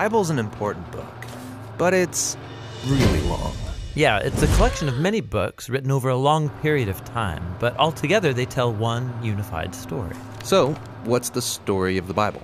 Bible's an important book, but it's really long. Yeah, it's a collection of many books written over a long period of time, but altogether they tell one unified story. So, what's the story of the Bible?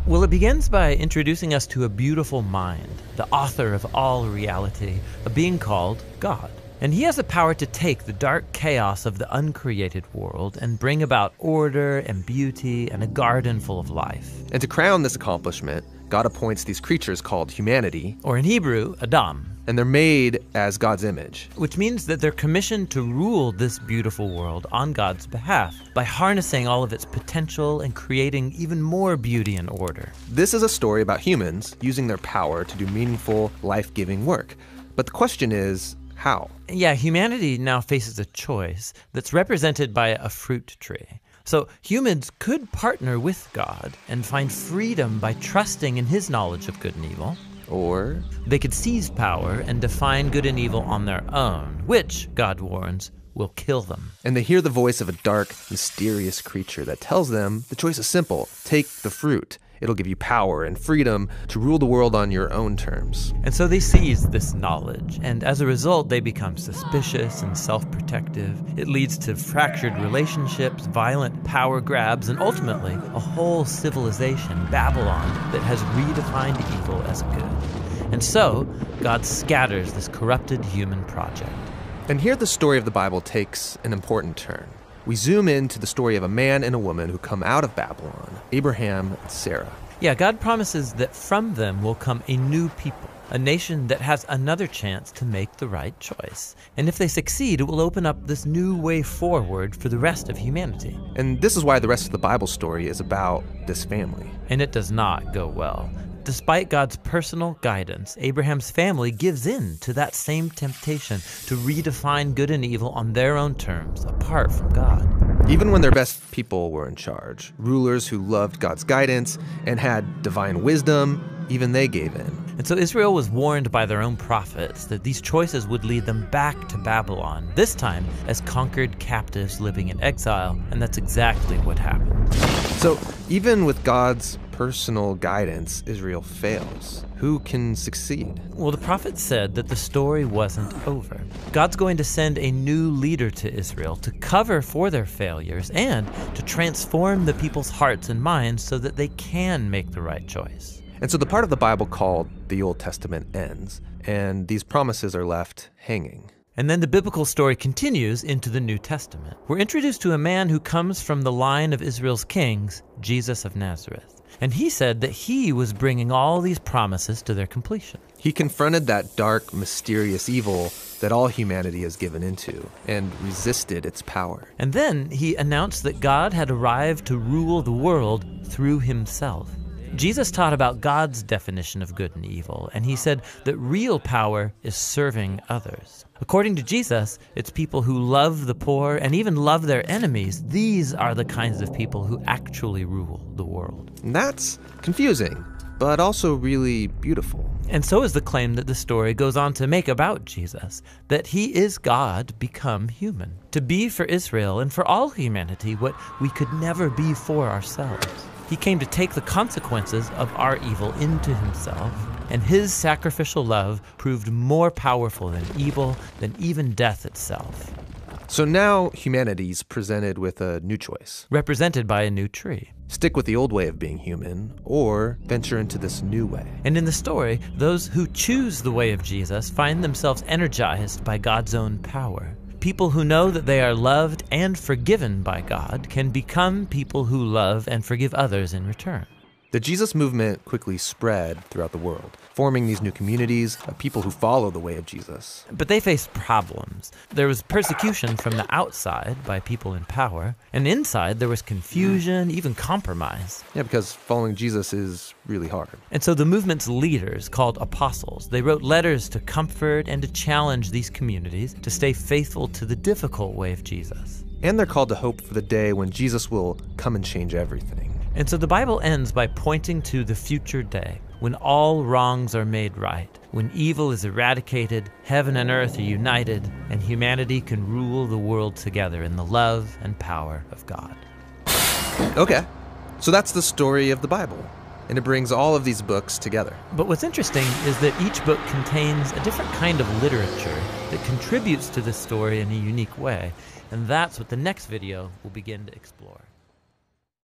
Well, it begins by introducing us to a beautiful mind, the author of all reality, a being called God. And he has the power to take the dark chaos of the uncreated world and bring about order and beauty and a garden full of life. And to crown this accomplishment, God appoints these creatures called humanity, Or in Hebrew, Adam. and they're made as God's image. Which means that they're commissioned to rule this beautiful world on God's behalf by harnessing all of its potential and creating even more beauty and order. This is a story about humans using their power to do meaningful, life-giving work. But the question is, how? Yeah, humanity now faces a choice that's represented by a fruit tree. So humans could partner with God and find freedom by trusting in his knowledge of good and evil. Or They could seize power and define good and evil on their own, which, God warns, will kill them. and they hear the voice of a dark, mysterious creature that tells them the choice is simple. Take the fruit. It'll give you power and freedom to rule the world on your own terms. And so they seize this knowledge, and as a result, they become suspicious and self-protective. It leads to fractured relationships, violent power grabs, and ultimately, a whole civilization, Babylon, that has redefined evil as good. And so, God scatters this corrupted human project. And here the story of the Bible takes an important turn. We zoom into the story of a man and a woman who come out of Babylon, Abraham and Sarah. Yeah, God promises that from them will come a new people, a nation that has another chance to make the right choice. And if they succeed, it will open up this new way forward for the rest of humanity. And this is why the rest of the Bible story is about this family. And it does not go well. Despite God's personal guidance, Abraham's family gives in to that same temptation to redefine good and evil on their own terms, apart from God. Even when their best people were in charge, rulers who loved God's guidance and had divine wisdom, even they gave in. And so Israel was warned by their own prophets that these choices would lead them back to Babylon, this time as conquered captives living in exile, and that's exactly what happened. So even with God's personal guidance, Israel fails. Who can succeed? Well, the prophet said that the story wasn't over. God's going to send a new leader to Israel to cover for their failures and to transform the people's hearts and minds so that they can make the right choice. And so the part of the Bible called the Old Testament ends, and these promises are left hanging. And then the biblical story continues into the New Testament. We're introduced to a man who comes from the line of Israel's kings, Jesus of Nazareth. And he said that he was bringing all these promises to their completion. He confronted that dark, mysterious evil that all humanity has given into and resisted its power. And then he announced that God had arrived to rule the world through himself. Jesus taught about God's definition of good and evil, and he said that real power is serving others. According to Jesus, it's people who love the poor and even love their enemies. These are the kinds of people who actually rule the world. And that's confusing, but also really beautiful. And so is the claim that the story goes on to make about Jesus, that he is God become human, to be for Israel and for all humanity what we could never be for ourselves. He came to take the consequences of our evil into himself, and his sacrificial love proved more powerful than evil, than even death itself. So now humanity's presented with a new choice. Represented by a new tree. Stick with the old way of being human, or venture into this new way. And in the story, those who choose the way of Jesus find themselves energized by God's own power. People who know that they are loved and forgiven by God can become people who love and forgive others in return. The Jesus movement quickly spread throughout the world, forming these new communities of people who follow the way of Jesus. But they faced problems. There was persecution from the outside by people in power, and inside there was confusion, even compromise. Yeah, because following Jesus is really hard. And so the movement's leaders, called apostles, they wrote letters to comfort and to challenge these communities to stay faithful to the difficult way of Jesus. And they're called to hope for the day when Jesus will come and change everything. And so the Bible ends by pointing to the future day, when all wrongs are made right, when evil is eradicated, heaven and earth are united, and humanity can rule the world together in the love and power of God. Okay, so that's the story of the Bible. and it brings all of these books together. But what's interesting is that each book contains a different kind of literature that contributes to the story in a unique way. And that's what the next video will begin to explore.